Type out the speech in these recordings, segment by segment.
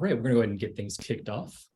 All right, we're going to go ahead and get things kicked off.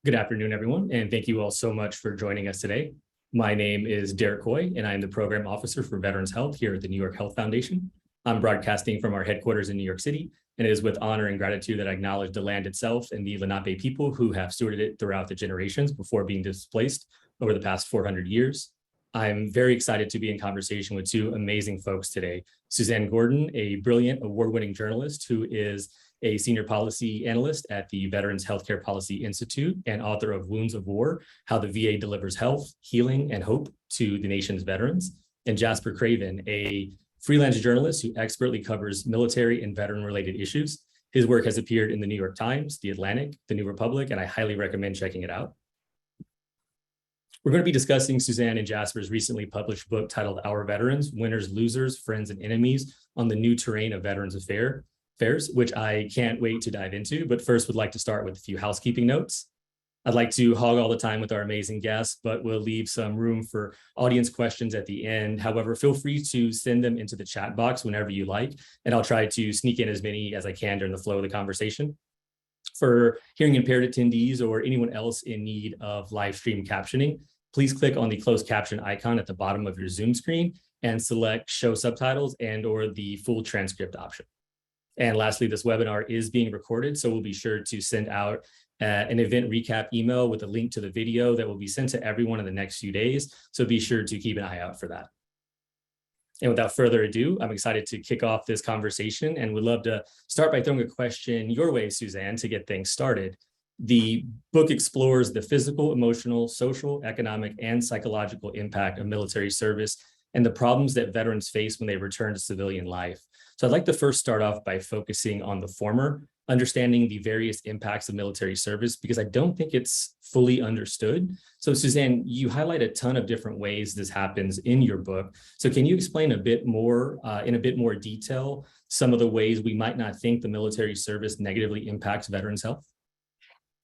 Good afternoon, everyone, and thank you all so much for joining us today. My name is Derek Coy, and I am the Program Officer for Veterans Health here at the NYHealth Foundation. I'm broadcasting from our headquarters in New York City, and it is with honor and gratitude that I acknowledge the land itself and the Lenape people who have stewarded it throughout the generations before being displaced over the past 400 years. I'm very excited to be in conversation with two amazing folks today. Suzanne Gordon, a brilliant award-winning journalist who is a senior policy analyst at the Veterans Healthcare Policy Institute and author of Wounds of War, How the VA Delivers Health, Healing, and Hope to the Nation's Veterans. And Jasper Craven, a freelance journalist who expertly covers military and veteran-related issues. His work has appeared in the New York Times, The Atlantic, The New Republic, and I highly recommend checking it out. We're going to be discussing Suzanne and Jasper's recently published book titled Our Veterans, Winners, Losers, Friends, and Enemies on the New Terrain of Veterans Affairs, which I can't wait to dive into, but first would like to start with a few housekeeping notes. I'd like to hog all the time with our amazing guests, but we'll leave some room for audience questions at the end. However, feel free to send them into the chat box whenever you like, and I'll try to sneak in as many as I can during the flow of the conversation. For hearing impaired attendees or anyone else in need of live stream captioning, please click on the closed caption icon at the bottom of your Zoom screen and select show subtitles and or the full transcript option. And lastly, this webinar is being recorded, so we'll be sure to send out an event recap email with a link to the video that will be sent to everyone in the next few days. So be sure to keep an eye out for that. And without further ado, I'm excited to kick off this conversation and would love to start by throwing a question your way, Suzanne, to get things started. The book explores the physical, emotional, social, economic, and psychological impact of military service and the problems that veterans face when they return to civilian life. So I'd like to first start off by focusing on the former, understanding the various impacts of military service, because I don't think it's fully understood. So Suzanne, you highlight a ton of different ways this happens in your book. So can you explain a bit more, in a bit more detail, some of the ways we might not think the military service negatively impacts veterans' health?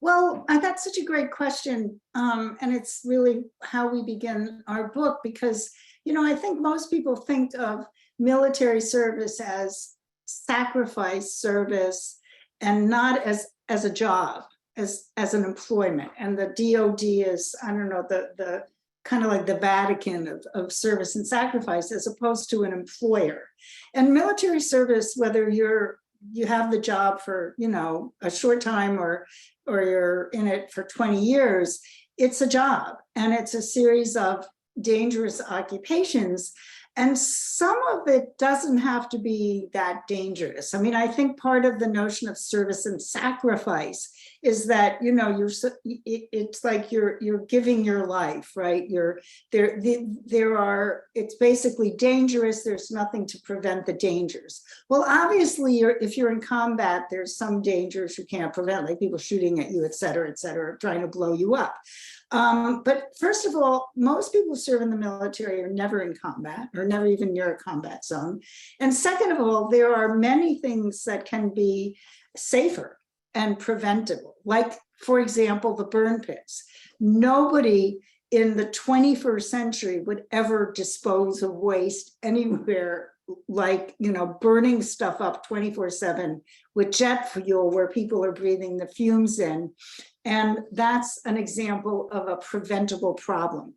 Well, that's such a great question. And it's really how we begin our book, because, I think most people think of military service as sacrifice service and not as a job, as an employment. And the DOD is, I don't know, the kind of like the Vatican of service and sacrifice, as opposed to an employer. And military service, whether you have the job for, a short time or you're in it for 20 years, it's a job, and it's a series of dangerous occupations. And some of it doesn't have to be that dangerous. I mean, I think part of the notion of service and sacrifice is that, it's like you're giving your life, right? It's basically dangerous. There's nothing to prevent the dangers. Well, obviously, if you're in combat, there's some dangers you can't prevent, like people shooting at you, et cetera, trying to blow you up. But first of all, most people who serve in the military are never in combat or never even near a combat zone. And second of all, there are many things that can be safer and preventable. Like, for example, the burn pits. Nobody in the 21st century would ever dispose of waste anywhere like, burning stuff up 24/7 with jet fuel where people are breathing the fumes in. And that's an example of a preventable problem.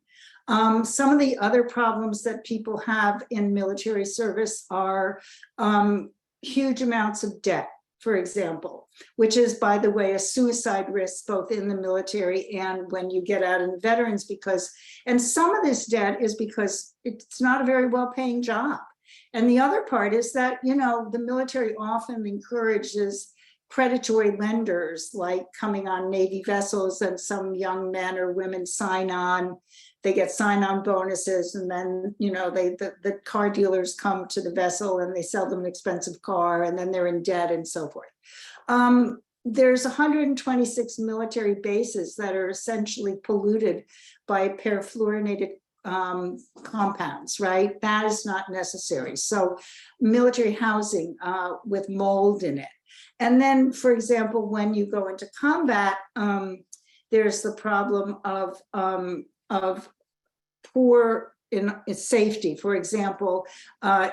Some of the other problems that people have in military service are huge amounts of debt, for example, which is, by the way, a suicide risk both in the military and when you get out in veterans, and some of this debt is because it's not a very well-paying job. And the other part is that, the military often encourages predatory lenders, like coming on Navy vessels, and some young men or women sign on. They get sign-on bonuses, and then the car dealers come to the vessel and they sell them an expensive car, and then they're in debt and so forth. There's 126 military bases that are essentially polluted by perfluorinated compounds, right? That is not necessary. So military housing with mold in it. And then, for example, when you go into combat, there's the problem of poor in its safety. For example,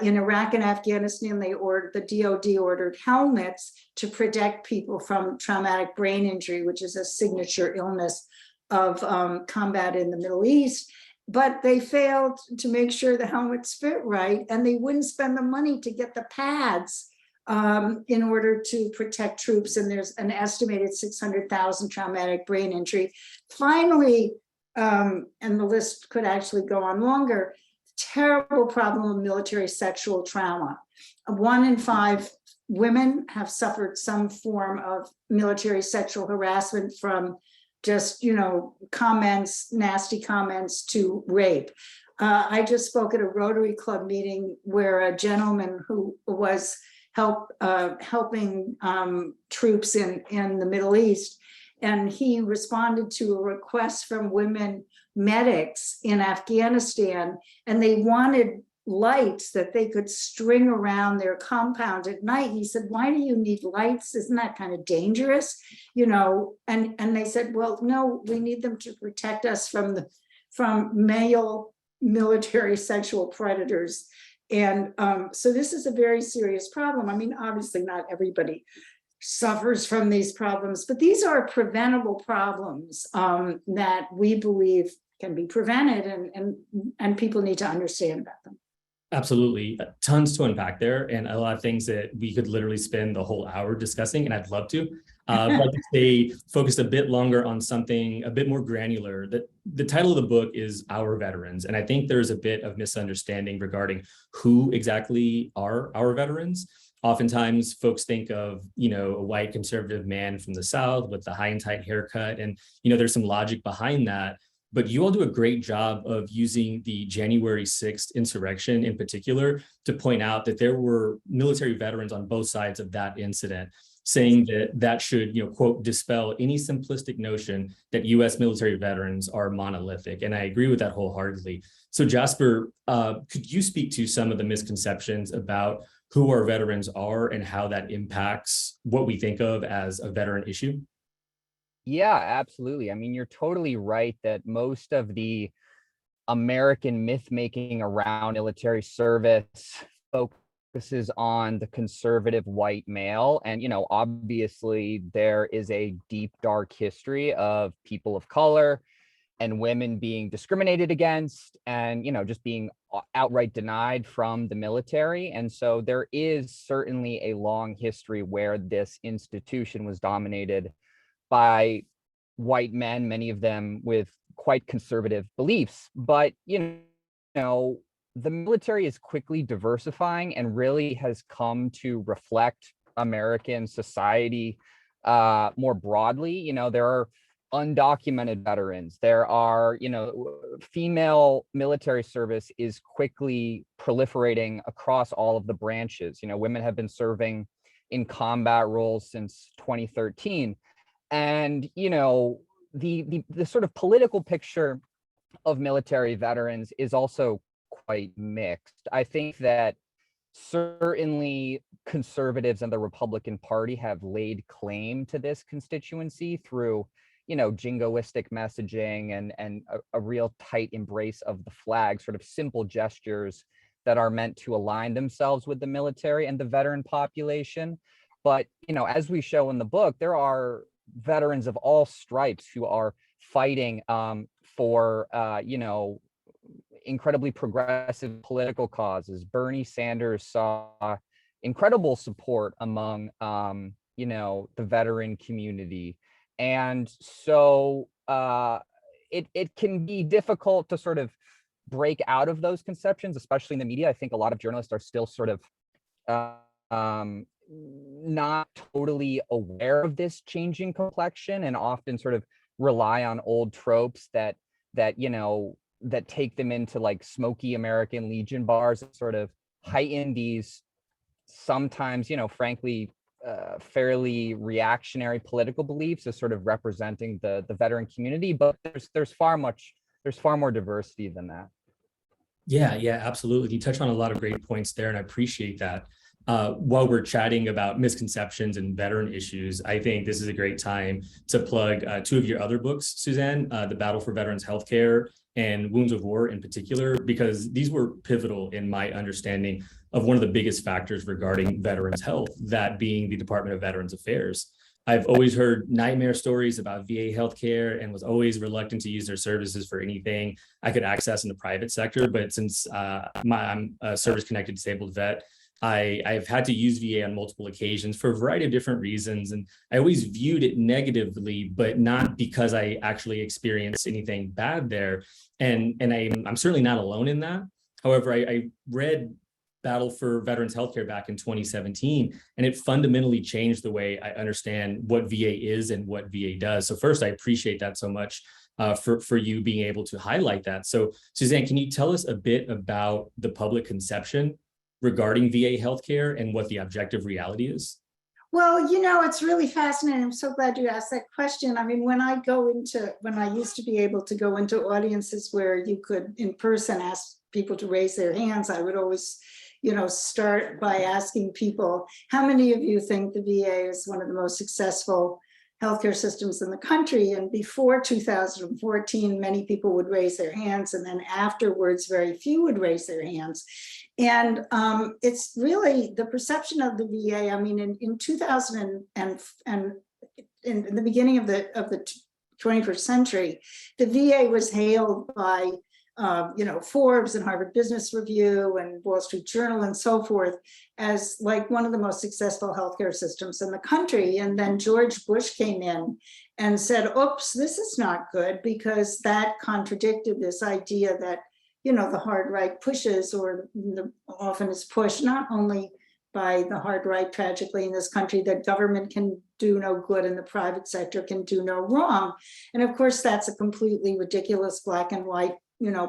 in Iraq and Afghanistan, the DoD ordered helmets to protect people from traumatic brain injury, which is a signature illness of combat in the Middle East. But they failed to make sure the helmets fit right, and they wouldn't spend the money to get the pads in order to protect troops. And there's an estimated 600,000 traumatic brain injury. Finally, and the list could actually go on longer, terrible problem of military sexual trauma. 1 in 5 women have suffered some form of military sexual harassment, from just, comments, nasty comments, to rape. I just spoke at a Rotary Club meeting where a gentleman who was helping troops in the Middle East, and he responded to a request from women medics in Afghanistan, and they wanted lights that they could string around their compound at night. He said, "Why do you need lights? Isn't that kind of dangerous?" And they said, "Well, no, we need them to protect us from male military sexual predators." And so this is a very serious problem. I mean, obviously not everybody suffers from these problems, but these are preventable problems that we believe can be prevented, and people need to understand about them. Absolutely. Tons to unpack there, and a lot of things that we could literally spend the whole hour discussing, and I'd love to. But to stay focused a bit longer on something a bit more granular. The title of the book is Our Veterans, and I think there's a bit of misunderstanding regarding who exactly are our veterans. Oftentimes, folks think of, a white conservative man from the South with the high and tight haircut, and there's some logic behind that. But you all do a great job of using the January 6th insurrection in particular to point out that there were military veterans on both sides of that incident, saying that should, quote, dispel any simplistic notion that U.S. military veterans are monolithic. And I agree with that wholeheartedly. So Jasper, could you speak to some of the misconceptions about who our veterans are and how that impacts what we think of as a veteran issue? Yeah, absolutely. I mean, you're totally right that most of the American myth making around military service focuses on the conservative white male. And, obviously there is a deep, dark history of people of color and women being discriminated against and, just being outright denied from the military. And so there is certainly a long history where this institution was dominated by white men, many of them with quite conservative beliefs. But, the military is quickly diversifying and really has come to reflect American society more broadly. There are undocumented veterans. There are, female military service is quickly proliferating across all of the branches. Women have been serving in combat roles since 2013. And, the sort of political picture of military veterans is also quite mixed. I think that certainly conservatives and the Republican Party have laid claim to this constituency through, jingoistic messaging and a real tight embrace of the flag, sort of simple gestures that are meant to align themselves with the military and the veteran population. But, as we show in the book, there are veterans of all stripes who are fighting for, incredibly progressive political causes. Bernie Sanders saw incredible support among, the veteran community. And so it can be difficult to sort of break out of those conceptions, especially in the media. I think a lot of journalists are still sort of not totally aware of this changing complexion and often sort of rely on old tropes that take them into like smoky American Legion bars and sort of heighten these sometimes, frankly, fairly reactionary political beliefs as sort of representing the veteran community. But there's far more diversity than that. Yeah, absolutely. You touch on a lot of great points there, and I appreciate that. While we're chatting about misconceptions and veteran issues, I think this is a great time to plug two of your other books, Suzanne, The Battle for Veterans Healthcare and Wounds of War in particular, because these were pivotal in my understanding of one of the biggest factors regarding veterans' health, that being the Department of Veterans Affairs. I've always heard nightmare stories about VA healthcare and was always reluctant to use their services for anything I could access in the private sector. But since I'm a service-connected disabled vet, I've had to use VA on multiple occasions for a variety of different reasons. And I always viewed it negatively, but not because I actually experienced anything bad there. And I'm certainly not alone in that. However, I read Battle for Veterans Healthcare back in 2017, and it fundamentally changed the way I understand what VA is and what VA does. So first, I appreciate that so much for you being able to highlight that. So Suzanne, can you tell us a bit about the public conception regarding VA healthcare and what the objective reality is? Well, it's really fascinating. I'm so glad you asked that question. I mean, when I used to be able to go into audiences where you could in person ask people to raise their hands, I would always, start by asking people, how many of you think the VA is one of the most successful healthcare systems in the country? And before 2014, many people would raise their hands, and then afterwards, very few would raise their hands. And it's really the perception of the VA. I mean, in 2000 and in the beginning of the 21st century, the VA was hailed by Forbes and Harvard Business Review and Wall Street Journal and so forth as like one of the most successful healthcare systems in the country. And then George Bush came in and said, oops, this is not good, because that contradicted this idea that the hard right pushes, or often is pushed not only by the hard right, tragically, in this country, that government can do no good and the private sector can do no wrong. And of course, that's a completely ridiculous black and white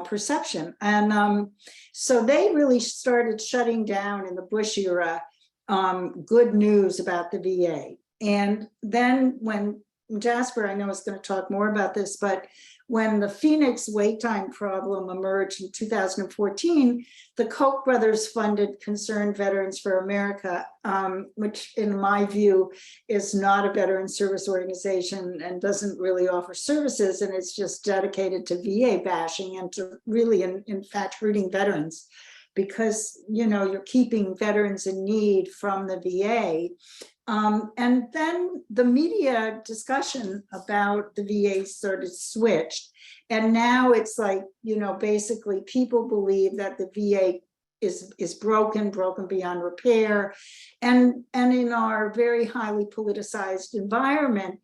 perception. And so they really started shutting down in the Bush era good news about the VA. And then when Jasper, I know, is going to talk more about this, but when the Phoenix wait time problem emerged in 2014, the Koch brothers funded Concerned Veterans for America, which in my view is not a veteran service organization and doesn't really offer services, and it's just dedicated to VA bashing and to really, in fact, hurting veterans, because you're keeping veterans in need from the VA. And then the media discussion about the VA sort of switched. And now it's like, basically people believe that the VA is broken beyond repair. And in our very highly politicized environment,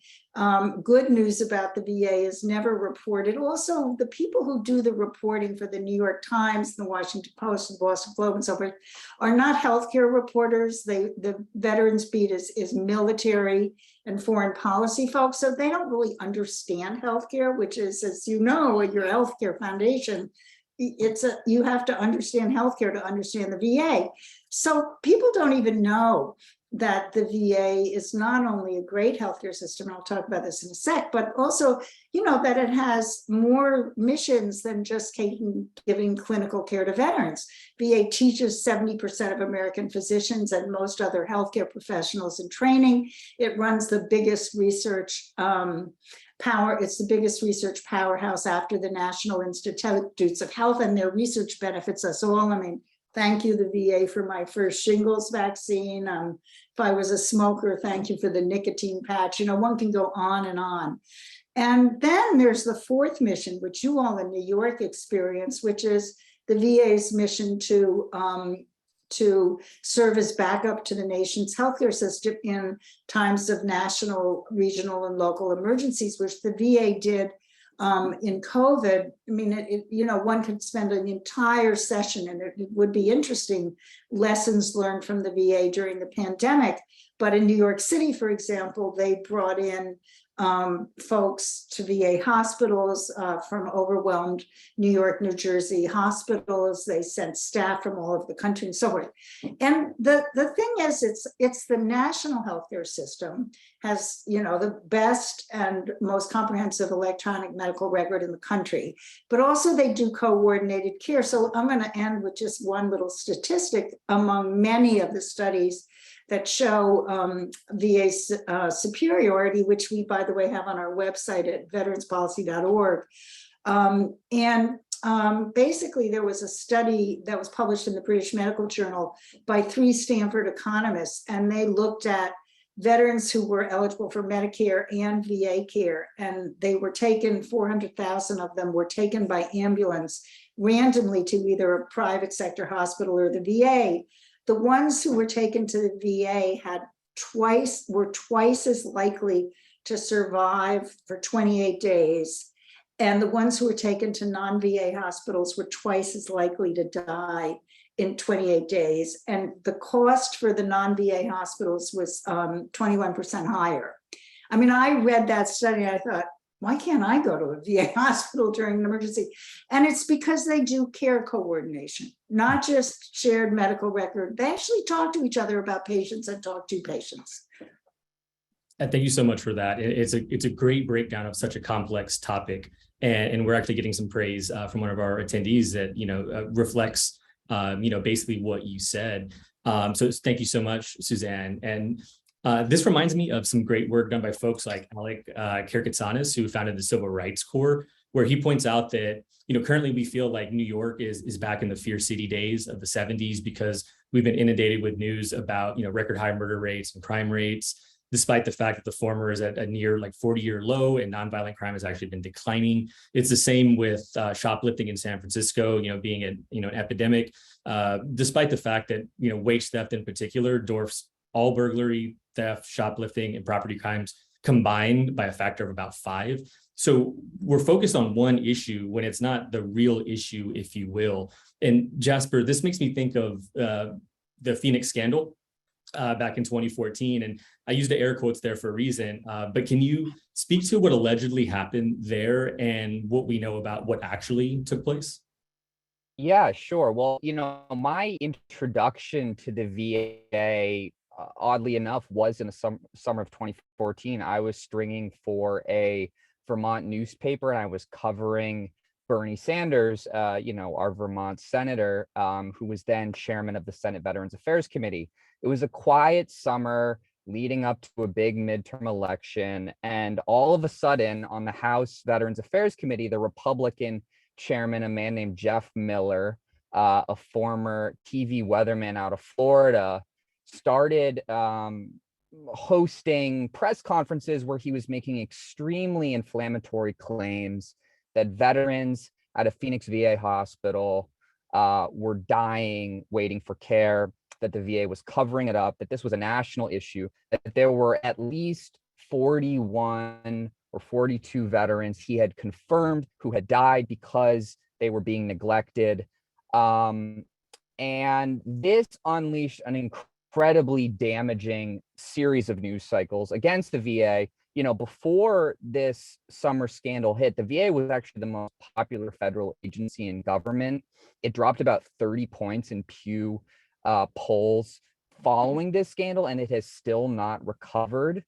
good news about the VA is never reported. Also, the people who do the reporting for the New York Times, the Washington Post, the Boston Globe, and so forth are not healthcare reporters. The Veterans Beat is military and foreign policy folks, so they don't really understand healthcare, which is, as you know, at your healthcare foundation, you have to understand healthcare to understand the VA. So people don't even know that the VA is not only a great healthcare system, and I'll talk about this in a sec, but also, that it has more missions than just giving clinical care to veterans. VA teaches 70% of American physicians and most other healthcare professionals in training. It runs the biggest research it's the biggest research powerhouse after the National Institutes of Health, and their research benefits us all. I mean, thank you, the VA, for my first shingles vaccine. If I was a smoker, thank you for the nicotine patch. One can go on and on. And then there's the fourth mission, which you all in New York experience, which is the VA's mission to serve as backup to the nation's healthcare system in times of national, regional, and local emergencies, which the VA did in COVID. I mean, one could spend an entire session, and it would be interesting, lessons learned from the VA during the pandemic. But in New York City, for example, they brought in folks to VA hospitals from overwhelmed New York, New Jersey hospitals. They sent staff from all over the country and so forth. And the thing is, it's the national healthcare system has, the best and most comprehensive electronic medical record in the country, but also they do coordinated care. So I'm going to end with just one little statistic. among many of the studies that show VA superiority, which we, by the way, have on our website at veteranspolicy.org. Basically, there was a study that was published in the British Medical Journal by 3 Stanford economists, and they looked at veterans who were eligible for Medicare and VA care, and they were taken, 400,000 of them were taken by ambulance randomly to either a private sector hospital or the VA. The ones who were taken to the VA were twice as likely to survive for 28 days. And the ones who were taken to non-VA hospitals were twice as likely to die in 28 days. And the cost for the non-VA hospitals was 21% higher. I mean, I read that study and I thought, why can't I go to a VA hospital during an emergency? And it's because they do care coordination, not just shared medical record. They actually talk to each other about patients and talk to patients. And thank you so much for that. It's a great breakdown of such a complex topic. And we're actually getting some praise from one of our attendees that, reflects, basically what you said. So thank you so much, Suzanne. And this reminds me of some great work done by folks like Alec Karakatsanis, who founded the Civil Rights Corps, where he points out that, currently we feel like New York is back in the Fear City days of the 70s because we've been inundated with news about, record high murder rates and crime rates, despite the fact that the former is at a near 40-year low and nonviolent crime has actually been declining. It's the same with shoplifting in San Francisco, being an epidemic, despite the fact that, wage theft in particular dwarfs all burglary, theft, shoplifting, and property crimes combined by a factor of about 5. So we're focused on one issue when it's not the real issue, if you will. And Jasper, this makes me think of the Phoenix scandal back in 2014. And I used the air quotes there for a reason, but can you speak to what allegedly happened there and what we know about what actually took place? Yeah, sure. Well, my introduction to the VA, oddly enough, was in the summer of 2014. I was stringing for a Vermont newspaper, and I was covering Bernie Sanders, our Vermont senator, who was then chairman of the Senate Veterans Affairs Committee. It was a quiet summer leading up to a big midterm election. And all of a sudden on the House Veterans Affairs Committee, the Republican chairman, a man named Jeff Miller, a former TV weatherman out of Florida, started hosting press conferences where he was making extremely inflammatory claims that veterans at a Phoenix VA hospital were dying, waiting for care, that the VA was covering it up, that this was a national issue, that there were at least 41 or 42 veterans he had confirmed who had died because they were being neglected. And this unleashed an incredibly damaging series of news cycles against the VA. Before this summer scandal hit, the VA was actually the most popular federal agency in government. It dropped about 30 points in Pew polls following this scandal, and it has still not recovered.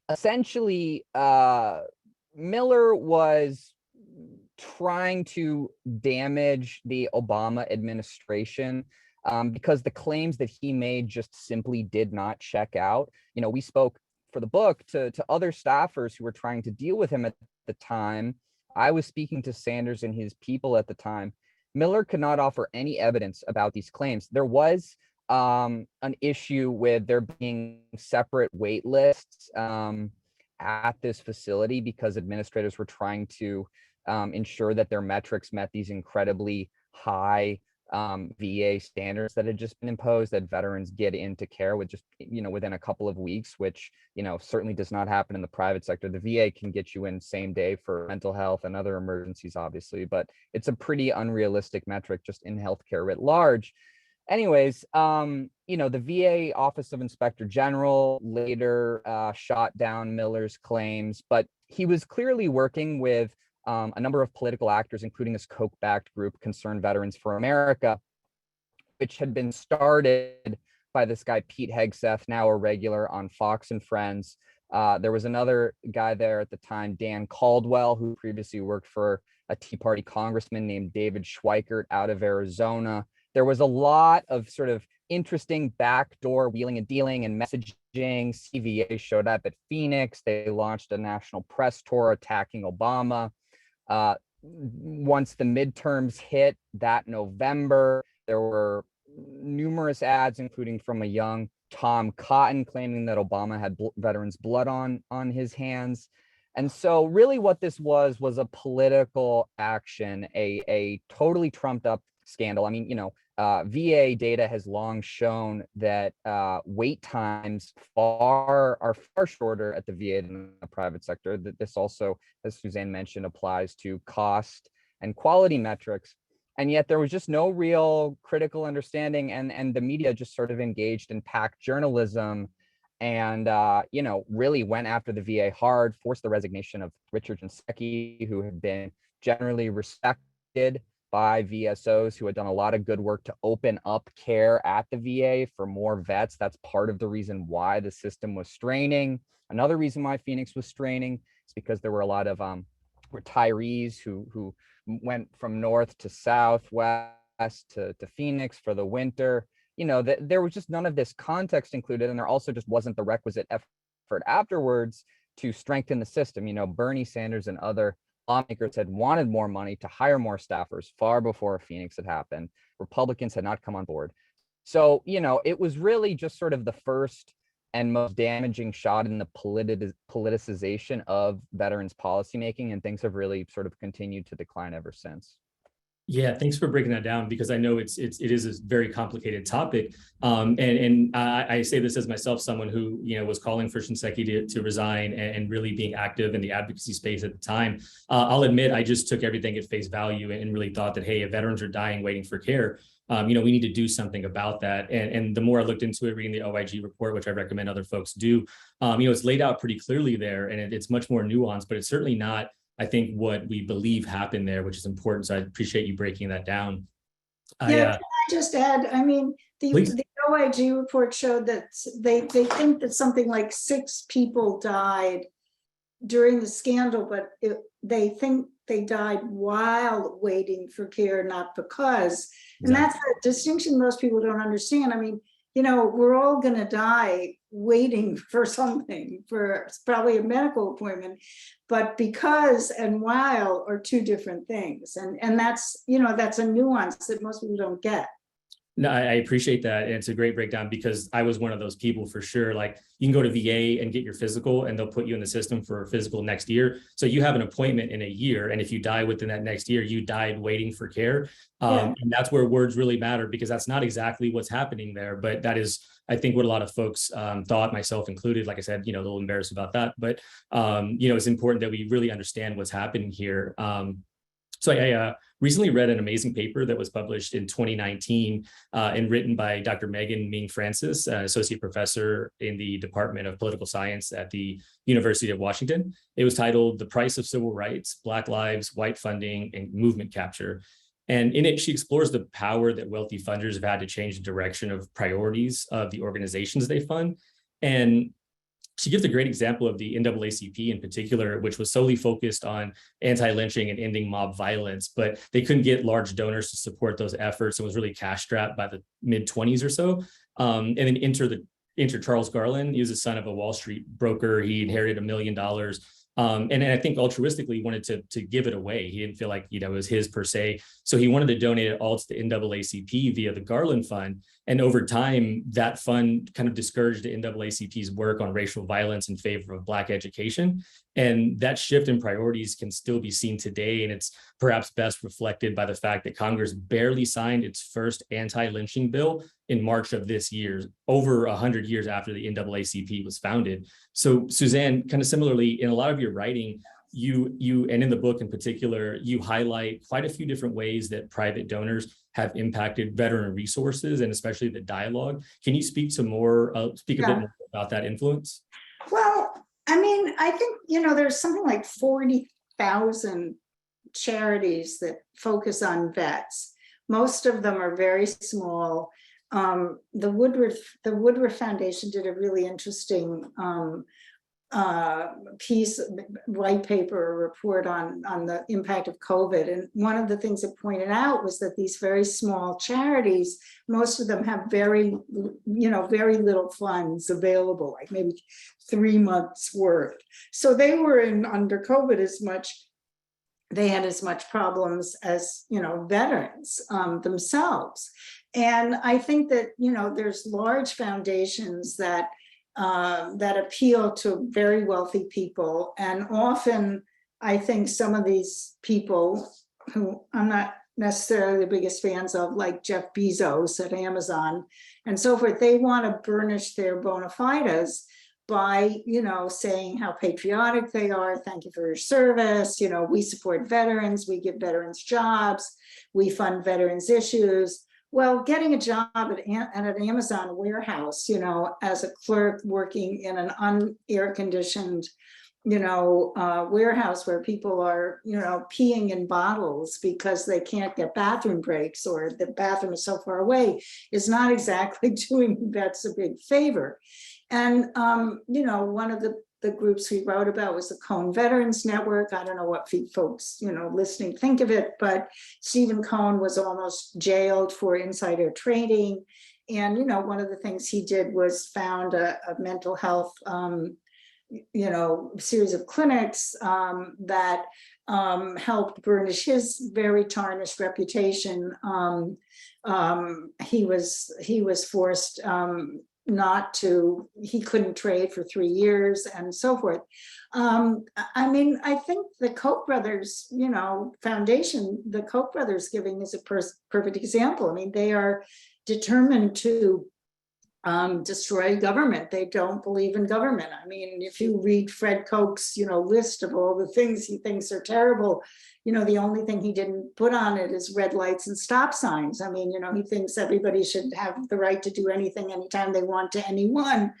Essentially, Miller was trying to damage the Obama administration because the claims that he made just simply did not check out. We spoke for the book to other staffers who were trying to deal with him at the time. I was speaking to Sanders and his people at the time. Miller could not offer any evidence about these claims. There was an issue with there being separate wait lists at this facility because administrators were trying to ensure that their metrics met these incredibly high VA standards that had just been imposed, that veterans get into care with just, within a couple of weeks, which, certainly does not happen in the private sector. The VA can get you in same day for mental health and other emergencies, obviously, but it's a pretty unrealistic metric just in healthcare writ large. Anyways, the VA Office of Inspector General later shot down Miller's claims, but he was clearly working with a number of political actors, including this Koch-backed group, Concerned Veterans for America, which had been started by this guy, Pete Hegseth, now a regular on Fox and Friends. There was another guy there at the time, Dan Caldwell, who previously worked for a Tea Party congressman named David Schweikert out of Arizona. there was a lot of sort of interesting backdoor wheeling and dealing and messaging. CVA showed up at Phoenix. They launched a national press tour attacking Obama. Once the midterms hit that November, there were numerous ads, including from a young Tom Cotton, claiming that Obama had veterans' blood on his hands. And so really what this was a political action, a totally trumped up scandal. I mean, VA data has long shown that wait times are far shorter at the VA than the private sector. That this also, as Suzanne mentioned, applies to cost and quality metrics. And yet there was just no real critical understanding, and the media just sort of engaged in PAC journalism and really went after the VA hard, forced the resignation of Richard Shinseki, who had been generally respected by VSOs, who had done a lot of good work to open up care at the VA for more vets. That's part of the reason why the system was straining. Another reason why Phoenix was straining is because there were a lot of retirees who went from north to south, west to Phoenix for the winter. There was just none of this context included, and there also just wasn't the requisite effort afterwards to strengthen the system. Bernie Sanders and other lawmakers had wanted more money to hire more staffers far before Phoenix had happened. Republicans had not come on board. So, it was really just sort of the first and most damaging shot in the politicization of veterans policymaking, and things have really sort of continued to decline ever since. Yeah, thanks for breaking that down, because I know it is a very complicated topic. And I say this as myself, someone who was calling for Shinseki to resign and really being active in the advocacy space at the time. I'll admit I just took everything at face value and really thought that, hey, if veterans are dying waiting for care, we need to do something about that. And the more I looked into it, reading the OIG report, which I recommend other folks do, it's laid out pretty clearly there, and it's much more nuanced, but it's certainly not, I think, what we believe happened there, which is important. So I appreciate you breaking that down. Yeah, can I just add, I mean, the OIG report showed that they think that something like 6 people died during the scandal, but they think they died while waiting for care, not because. And that's a distinction most people don't understand. I mean, we're all going to die waiting for something, for probably a medical appointment, but because and while are 2 different things. And that's, that's a nuance that most people don't get. No, I appreciate that. And it's a great breakdown, because I was one of those people for sure. Like, you can go to VA and get your physical, and they'll put you in the system for a physical next year. So you have an appointment in a year. And if you die within that next year, you died waiting for care. And that's where words really matter, because that's not exactly what's happening there. But that is, I think, what a lot of folks thought, myself included. Like I said, a little embarrassed about that. But, it's important that we really understand what's happening here. So I recently read an amazing paper that was published in 2019 and written by Dr. Megan Ming Francis, associate professor in the Department of Political Science at the University of Washington. It was titled "The Price of Civil Rights, Black Lives, White Funding, and Movement Capture." And in it, she explores the power that wealthy funders have had to change the direction of priorities of the organizations they fund. And she gives a great example of the NAACP in particular, which was solely focused on anti-lynching and ending mob violence, but they couldn't get large donors to support those efforts and was really cash strapped by the mid-20s or so. And then enter Charles Garland. He was the son of a Wall Street broker. He inherited $1 million. And I think altruistically wanted to give it away. He didn't feel like it was his per se. So he wanted to donate it all to the NAACP via the Garland Fund. And over time, that fund kind of discouraged the NAACP's work on racial violence in favor of Black education. And that shift in priorities can still be seen today. And it's perhaps best reflected by the fact that Congress barely signed its first anti-lynching bill in March of this year, over 100 years after the NAACP was founded. So Suzanne, kind of similarly, in a lot of your writing, you and in the book in particular, you highlight quite a few different ways that private donors have impacted veteran resources, and especially the dialogue. Can you speak a bit more about that influence? Well, I mean, I think, there's something like 40,000 charities that focus on vets. Most of them are very small. The Woodruff Foundation did a really interesting white paper report on the impact of COVID. And one of the things it pointed out was that these very small charities, most of them have very little funds available, like maybe 3 months worth. So they were under COVID they had as much problems as, veterans themselves. And I think that, there's large foundations that appeal to very wealthy people. And often I think some of these people who I'm not necessarily the biggest fans of, like Jeff Bezos at Amazon and so forth, they want to burnish their bona fides by, saying how patriotic they are. Thank you for your service. We support veterans, we give veterans jobs, we fund veterans issues. Well, getting a job at an Amazon warehouse, as a clerk working in an unair conditioned, warehouse where people are, peeing in bottles because they can't get bathroom breaks or the bathroom is so far away, is not exactly doing vets a big favor. And, one of the groups we wrote about was the Cohen Veterans Network. I don't know what folks, listening think of it, but Stephen Cohen was almost jailed for insider trading. And, one of the things he did was found a mental health, series of clinics that helped burnish his very tarnished reputation. He was forced he couldn't trade for 3 years and so forth. I think the Koch brothers, foundation, the Koch brothers giving is a perfect example. They are determined to destroy government. They don't believe in government. If you read Fred Koch's, list of all the things he thinks are terrible, the only thing he didn't put on it is red lights and stop signs. He thinks everybody should have the right to do anything, anytime they want to anyone.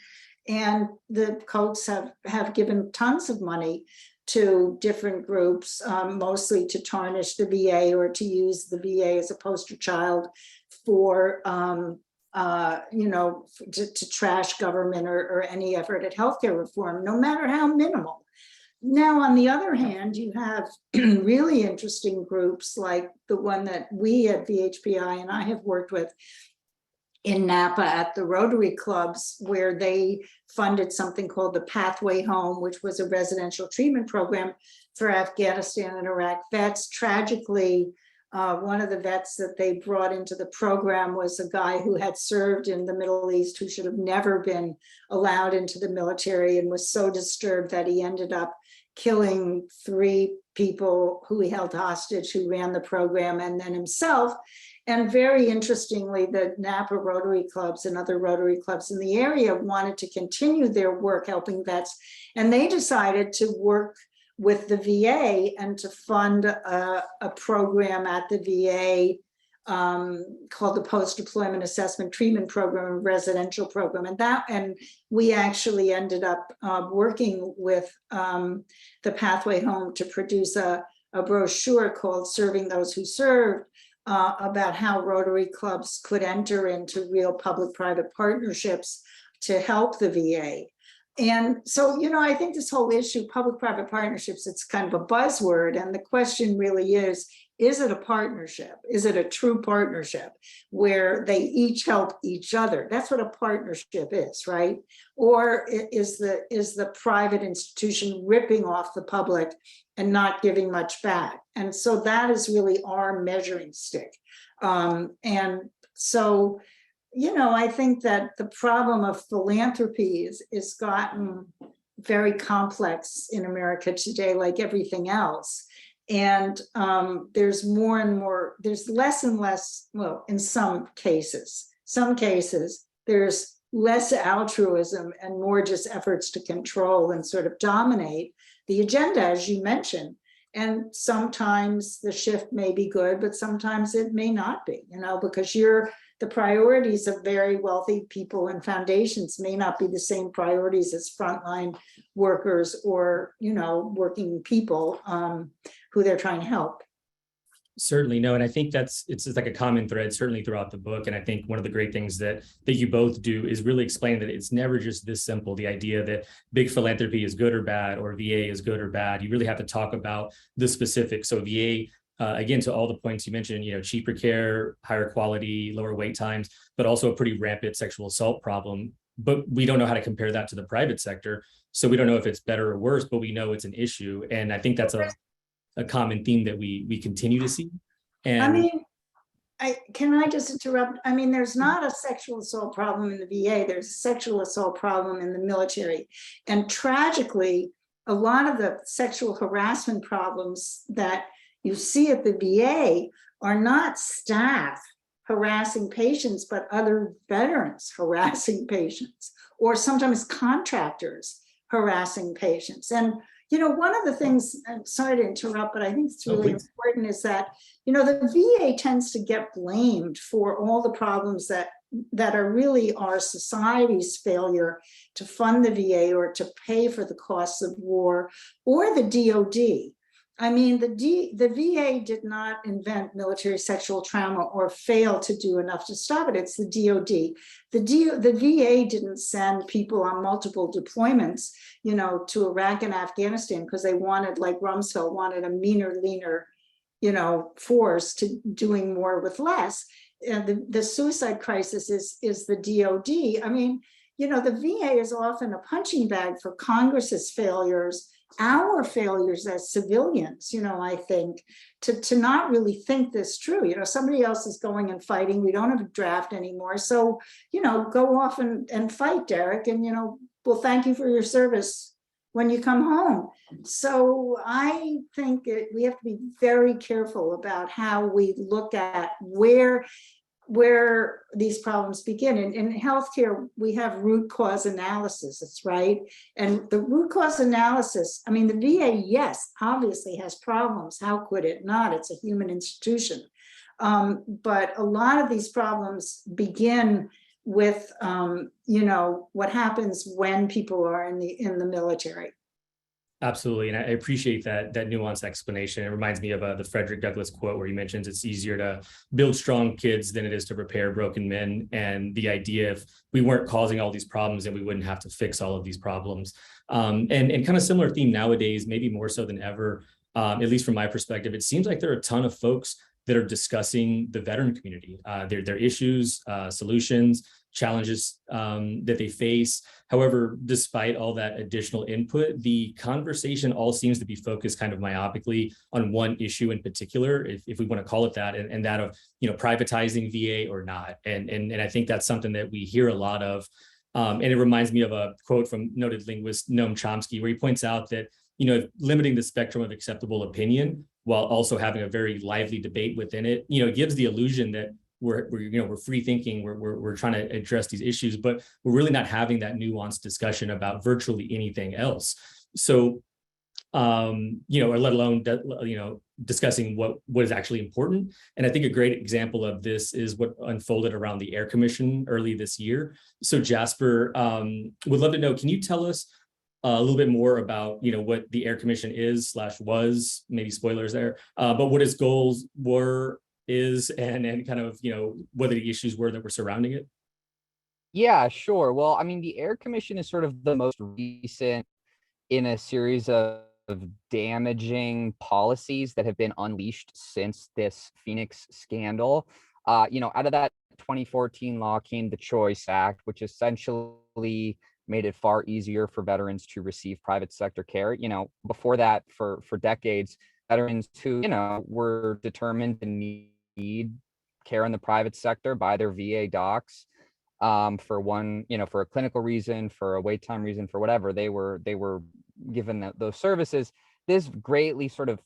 And the Kochs have given tons of money to different groups, mostly to tarnish the VA or to use the VA as a poster child for to trash government or any effort at healthcare reform, no matter how minimal. Now, on the other hand, you have really interesting groups like the one that we at VHPI and I have worked with in Napa at the Rotary Clubs, where they funded something called the Pathway Home, which was a residential treatment program for Afghanistan and Iraq vets. Tragically, one of the vets that they brought into the program was a guy who had served in the Middle East, who should have never been allowed into the military, and was so disturbed that he ended up killing 3 people who he held hostage, who ran the program, and then himself. And very interestingly, the Napa Rotary Clubs and other Rotary Clubs in the area wanted to continue their work helping vets, and they decided to work with the VA and to fund a program at the VA called the Post-Deployment Assessment Treatment Program, a residential program. And we actually ended up working with the Pathway Home to produce a brochure called Serving Those Who Serve, about how Rotary Clubs could enter into real public-private partnerships to help the VA. And so, I think this whole issue, public-private partnerships, it's kind of a buzzword. And the question really is it a partnership? Is it a true partnership where they each help each other? That's what a partnership is, right? Or is the private institution ripping off the public and not giving much back? And so that is really our measuring stick. And so, I think that the problem of philanthropy is gotten very complex in America today, like everything else. And there's more and more, there's less and less, well, in some cases, there's less altruism and more just efforts to control and sort of dominate the agenda, as you mentioned. And sometimes the shift may be good, but sometimes it may not be, because the priorities of very wealthy people and foundations may not be the same priorities as frontline workers or, working people who they're trying to help. Certainly, no, and I think it's just like a common thread certainly throughout the book. And I think one of the great things that you both do is really explain that it's never just this simple. The idea that big philanthropy is good or bad, or VA is good or bad. You really have to talk about the specifics. So VA, again, to all the points you mentioned, cheaper care, higher quality, lower wait times, but also a pretty rampant sexual assault problem. But we don't know how to compare that to the private sector. So we don't know if it's better or worse, but we know it's an issue. And I think that's a common theme that we continue to see. I And mean, can I just interrupt? I mean, there's not a sexual assault problem in the VA. There's a sexual assault problem in the military. And tragically, a lot of the sexual harassment problems that you see at the VA are not staff harassing patients, but other veterans harassing patients, or sometimes contractors harassing patients. And one of the things, I'm sorry to interrupt, but I think it's really important, is that, the VA tends to get blamed for all the problems that are really our society's failure to fund the VA or to pay for the costs of war, or the DOD. I mean, the VA did not invent military sexual trauma or fail to do enough to stop it. It's the DOD. The VA didn't send people on multiple deployments, to Iraq and Afghanistan because they wanted, like Rumsfeld wanted, a meaner, leaner, force to doing more with less. And the suicide crisis is the DOD. I mean, the VA is often a punching bag for Congress's failures, our failures as civilians, I think, to not really think this true. Somebody else is going and fighting. We don't have a draft anymore. So, go off and fight, Derek. And, well, thank you for your service when you come home. So I think we have to be very careful about how we look at where these problems begin. In healthcare, we have root cause analysis, that's right. And the root cause analysis, I mean, the VA, yes, obviously has problems. How could it not? It's a human institution. But a lot of these problems begin with, what happens when people are in the military. absolutely, and I appreciate that nuanced explanation. It reminds me of the Frederick Douglass quote where he mentions it's easier to build strong kids than it is to repair broken men. And the idea, if we weren't causing all these problems, then we wouldn't have to fix all of these problems. And kind of similar theme nowadays, maybe more so than ever, at least from my perspective, it seems like there are a ton of folks that are discussing the veteran community, their issues, solutions, challenges that they face. However, despite all that additional input, the conversation all seems to be focused kind of myopically on one issue in particular, if we want to call it that, and that of privatizing VA or not. And I think that's something that we hear a lot of. And it reminds me of a quote from noted linguist Noam Chomsky, where he points out that limiting the spectrum of acceptable opinion while also having a very lively debate within it, gives the illusion that we're free thinking, we're trying to address these issues, but we're really not having that nuanced discussion about virtually anything else. So, or let alone discussing what is actually important. And I think a great example of this is what unfolded around the Air Commission early this year. So Jasper, would love to know, can you tell us a little bit more about what the Air Commission is / was, maybe spoilers there, but what its goals is and kind of what the issues were that were surrounding it? Yeah, sure. Well, I mean, the Air Commission is sort of the most recent in a series of damaging policies that have been unleashed since this Phoenix scandal. Out of that 2014 law came the Choice Act, which essentially made it far easier for veterans to receive private sector care. Before that, for decades, veterans who, were determined to need care in the private sector by their VA docs, for a clinical reason, for a wait time reason, for whatever, they were given those services. This greatly sort of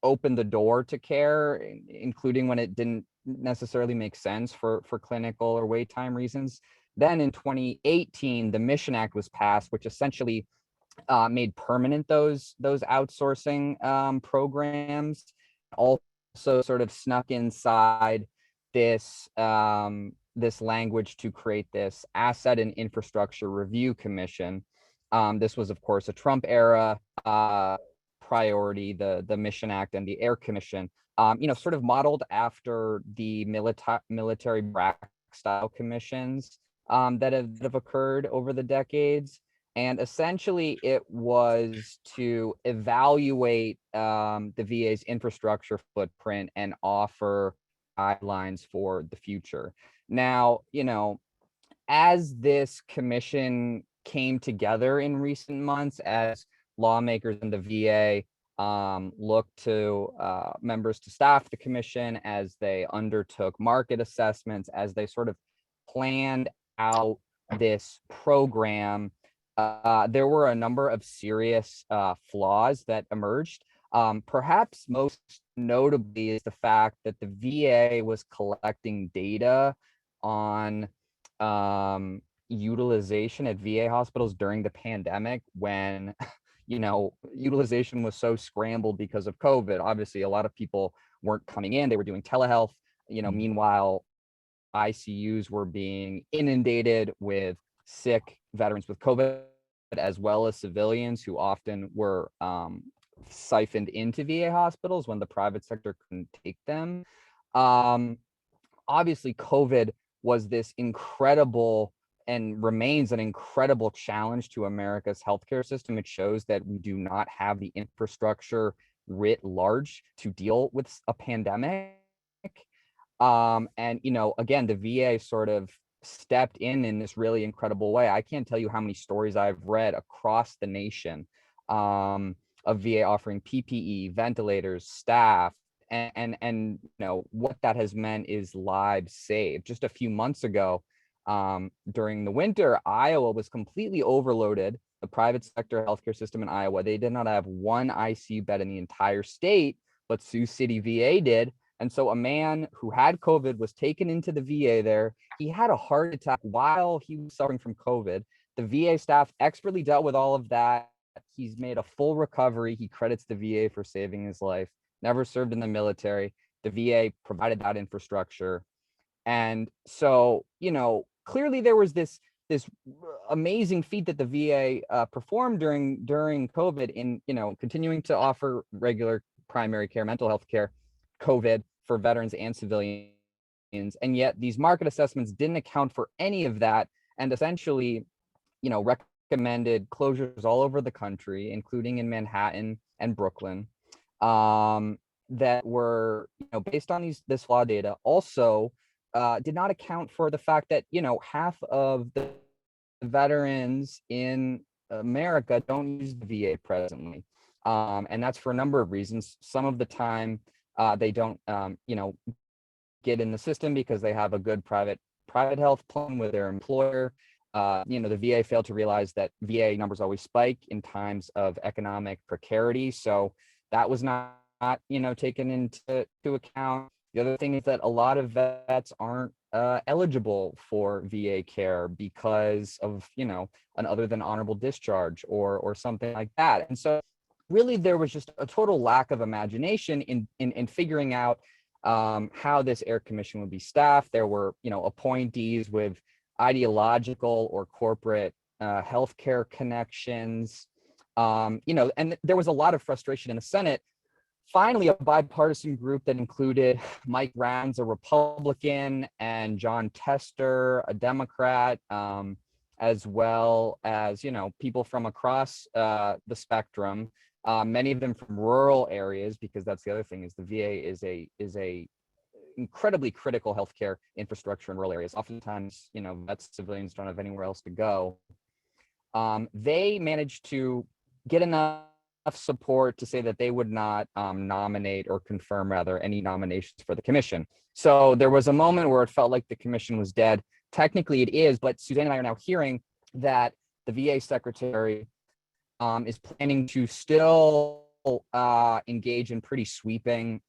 opened the door to care, including when it didn't necessarily make sense for clinical or wait time reasons. Then in 2018, the Mission Act was passed, which essentially made permanent those outsourcing programs. Also sort of snuck inside this this language to create this Asset and Infrastructure Review Commission. This was, of course, a Trump era priority, the Mission Act and the Air Commission, sort of modeled after the military BRAC style commissions that have occurred over the decades. And essentially it was to evaluate the VA's infrastructure footprint and offer guidelines for the future. Now, as this commission came together in recent months, as lawmakers in the VA looked to members to staff the commission, as they undertook market assessments, as they sort of planned out this program, there were a number of serious flaws that emerged. Perhaps most notably is the fact that the VA was collecting data on utilization at VA hospitals during the pandemic when utilization was so scrambled because of COVID. Obviously, a lot of people weren't coming in, they were doing telehealth. Meanwhile, ICUs were being inundated with sick veterans with COVID, as well as civilians who often were siphoned into VA hospitals when the private sector couldn't take them. Obviously, COVID was this incredible and remains an incredible challenge to America's healthcare system. It shows that we do not have the infrastructure writ large to deal with a pandemic. And, again, the VA sort of stepped in this really incredible way. I can't tell you how many stories I've read across the nation of VA offering PPE, ventilators, staff, and what that has meant is lives saved. Just a few months ago, during the winter, Iowa was completely overloaded. The private sector healthcare system in Iowa, they did not have one ICU bed in the entire state, but Sioux City VA did. And so a man who had COVID was taken into the VA there. He had a heart attack while he was suffering from COVID. The VA staff expertly dealt with all of that. He's made a full recovery. He credits the VA for saving his life. Never served in the military. The VA provided that infrastructure. And so, clearly there was this amazing feat that the VA performed during COVID in, continuing to offer regular primary care, mental health care, COVID for veterans and civilians. And yet these market assessments didn't account for any of that, and essentially, recommended closures all over the country, including in Manhattan and Brooklyn, that were, based on this flawed data. Also, did not account for the fact that, half of the veterans in America don't use the VA presently. And that's for a number of reasons. Some of the time, they don't, get in the system because they have a good private health plan with their employer. The VA failed to realize that VA numbers always spike in times of economic precarity. So that was not taken into account. The other thing is that a lot of vets aren't eligible for VA care because of, an other than honorable discharge or something like that. And so really there was just a total lack of imagination in figuring out how this Air Commission would be staffed. There were, appointees with ideological or corporate healthcare connections, and there was a lot of frustration in the Senate. Finally, a bipartisan group that included Mike Rounds, a Republican, and John Tester, a Democrat, as well as, people from across the spectrum, many of them from rural areas, because that's the other thing, is the VA is a incredibly critical healthcare infrastructure in rural areas. Oftentimes, vets, civilians don't have anywhere else to go. They managed to get enough support to say that they would not nominate or confirm, rather, any nominations for the commission. So there was a moment where it felt like the commission was dead. Technically it is, but Suzanne and I are now hearing that the VA secretary is planning to still engage in pretty sweeping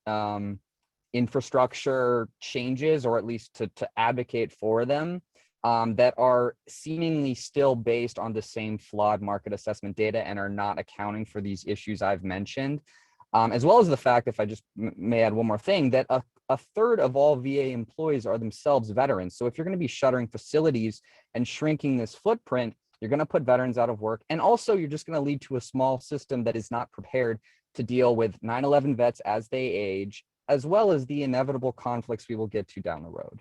infrastructure changes, or at least to advocate for them, that are seemingly still based on the same flawed market assessment data and are not accounting for these issues I've mentioned, as well as the fact, if I just may add one more thing, that a third of all VA employees are themselves veterans. So if you're going to be shuttering facilities and shrinking this footprint, You're going to put veterans out of work. And also, you're just going to lead to a small system that is not prepared to deal with 9/11 vets as they age, as well as the inevitable conflicts we will get to down the road.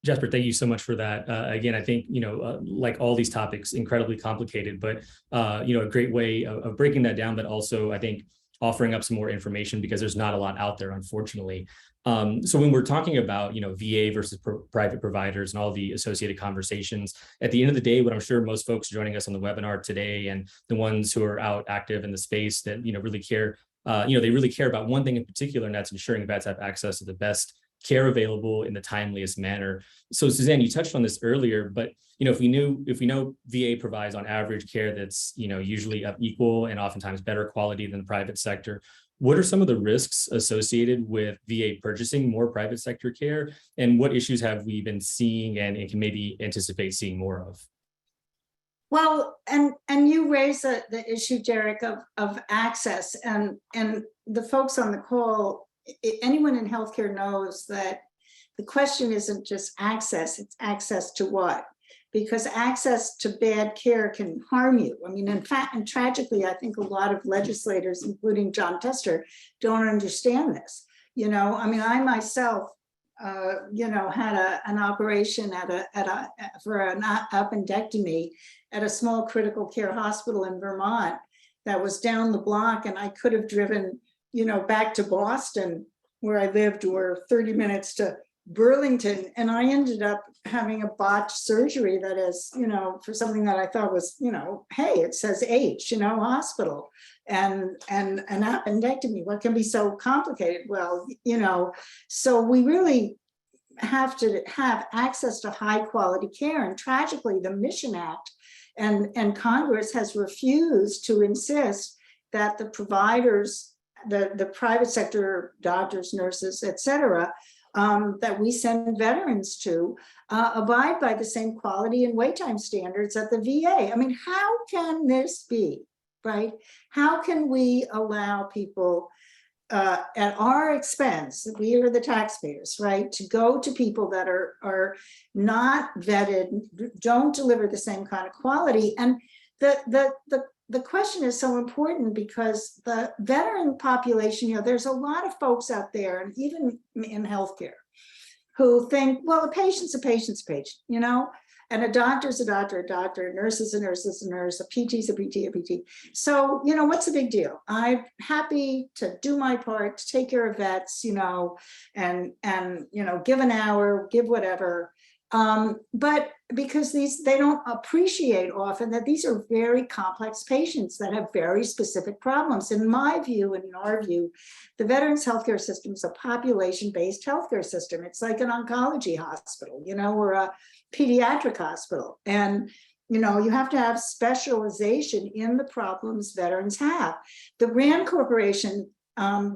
Jasper, thank you so much for that. Again, I think, like all these topics, incredibly complicated, but, a great way of breaking that down, but also I think offering up some more information because there's not a lot out there, unfortunately. So when we're talking about, VA versus private providers and all the associated conversations, at the end of the day, what I'm sure most folks joining us on the webinar today and the ones who are out active in the space that, really care, they really care about one thing in particular, and that's ensuring vets have access to the best care available in the timeliest manner. So Suzanne, you touched on this earlier, but if we know VA provides on average care that's usually of equal and oftentimes better quality than the private sector, what are some of the risks associated with VA purchasing more private sector care, and what issues have we been seeing and can maybe anticipate seeing more of? Well, and you raise the issue, Derek, of access, and the folks on the call, anyone in healthcare knows that the question isn't just access, it's access to what? Because access to bad care can harm you. I mean, in fact, and tragically, I think a lot of legislators, including John Tester, don't understand this. I myself, had an operation for an appendectomy at a small critical care hospital in Vermont that was down the block, and I could have driven back to Boston where I lived, or 30 minutes to Burlington. And I ended up having a botched surgery that is, for something that I thought was, hey, it says H, hospital, and an appendectomy. What can be so complicated? Well, so we really have to have access to high quality care. And tragically, the Mission Act and Congress has refused to insist that the providers, the private sector, doctors, nurses, et cetera, that we send veterans to abide by the same quality and wait time standards at the VA. I mean, how can this be, right? How can we allow people at our expense, we are the taxpayers, right, to go to people that are not vetted, don't deliver the same kind of quality? And the question is so important because the veteran population, there's a lot of folks out there, and even in healthcare, who think, well, a patient's a patient's patient, and a doctor's a doctor, a nurse is a nurse is a nurse, a PT's a PT, a PT. So, what's the big deal? I'm happy to do my part, to take care of vets, and give an hour, give whatever. But because they don't appreciate often that these are very complex patients that have very specific problems. In my view, and in our view, the veterans healthcare system is a population-based healthcare system. It's like an oncology hospital, or a pediatric hospital. And, you have to have specialization in the problems veterans have. The RAND Corporation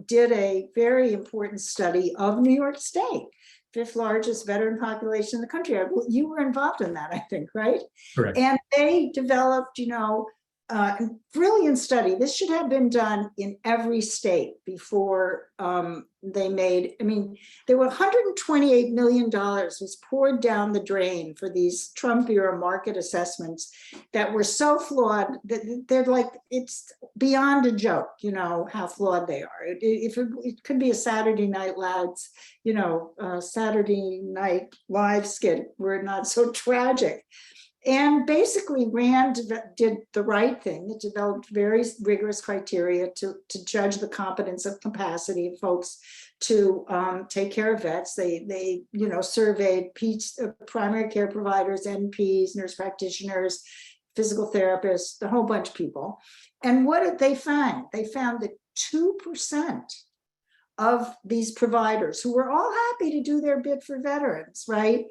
did a very important study of New York State, 5th largest veteran population in the country. You were involved in that, I think, right? Correct. And they developed, a brilliant study. This should have been done in every state before they made, there were $128 million was poured down the drain for these Trump era market assessments that were so flawed that they're like, it's beyond a joke, how flawed they are. It could be a Saturday Night Live's, Saturday Night Live skit were it not so tragic. And basically, RAND did the right thing. It developed very rigorous criteria to judge the competence of capacity of folks to take care of vets. They surveyed primary care providers, NPs, nurse practitioners, physical therapists, a whole bunch of people. And what did they find? They found that 2% of these providers, who were all happy to do their bit for veterans, right,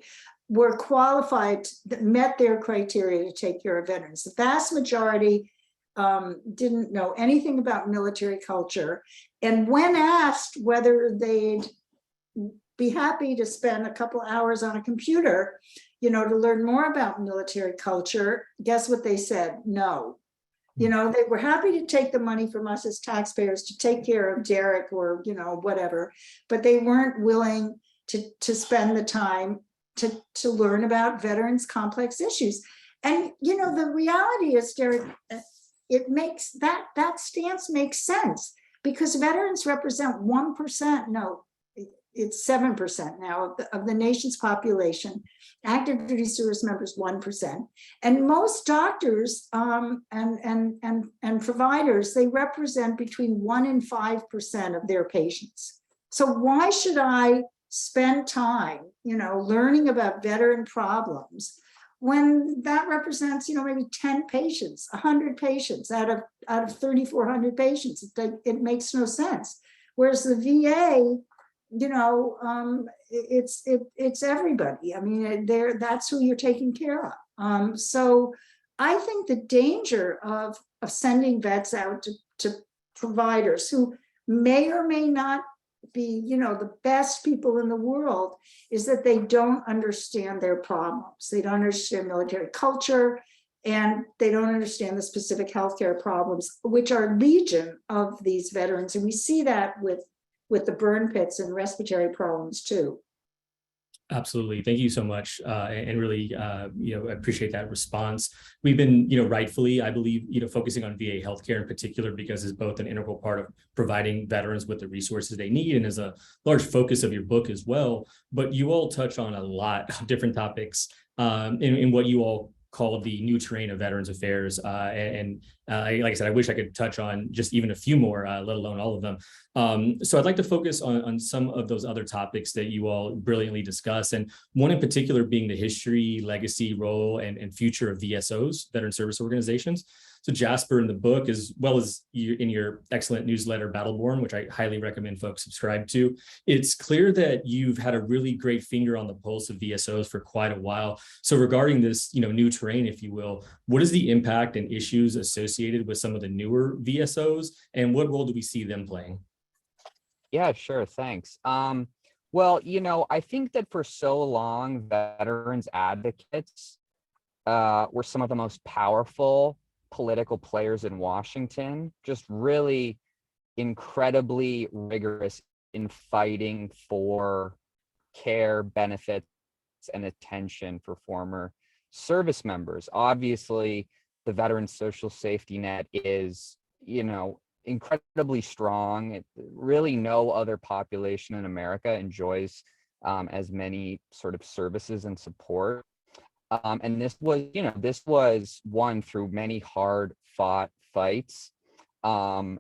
were qualified, that met their criteria to take care of veterans. The vast majority didn't know anything about military culture. And when asked whether they'd be happy to spend a couple hours on a computer, to learn more about military culture, guess what they said? No. They were happy to take the money from us as taxpayers to take care of Derek or, whatever, but they weren't willing to spend the time to learn about veterans' complex issues. And, you know, the reality is, Derek, it makes that stance makes sense because veterans represent 1%. No, it's 7% now of the nation's population. Active duty service members, 1%. And most doctors and providers, they represent between 1 and 5% of their patients. So why should I spend time, you know, learning about veteran problems when that represents, you know, maybe 10 patients, 100 patients out of 3,400 patients? It makes no sense. Whereas the VA, you know, it's everybody. I mean, that's who you're taking care of. So I think the danger of sending vets out to providers who may or may not be, you know, the best people in the world is that they don't understand their problems. They don't understand military culture, and they don't understand the specific healthcare problems, which are legion of these veterans. And we see that with the burn pits and respiratory problems too. Absolutely. Thank you so much. And really, you know, I appreciate that response. We've been, you know, rightfully, I believe, you know, focusing on VA healthcare in particular, because it's both an integral part of providing veterans with the resources they need and is a large focus of your book as well. But you all touch on a lot of different topics in what you all call the new terrain of Veterans Affairs. Like I said, I wish I could touch on just even a few more, let alone all of them. So I'd like to focus on some of those other topics that you all brilliantly discuss. And one in particular being the history, legacy, role, and future of VSOs, Veteran Service Organizations. So Jasper, in the book, as well as in your excellent newsletter, Battleborn, which I highly recommend folks subscribe to, it's clear that you've had a really great finger on the pulse of VSOs for quite a while. So regarding this, you know, new terrain, if you will, what is the impact and issues associated with some of the newer VSOs, and what role do we see them playing? Yeah, sure. Thanks. Well, you know, I think that for so long, veterans advocates were some of the most powerful political players in Washington, just really incredibly rigorous in fighting for care, benefits, and attention for former service members. Obviously, the veteran social safety net is, you know, incredibly strong. Really no other population in America enjoys as many sort of services and support. And this was, you know, this was won through many hard fought fights. And,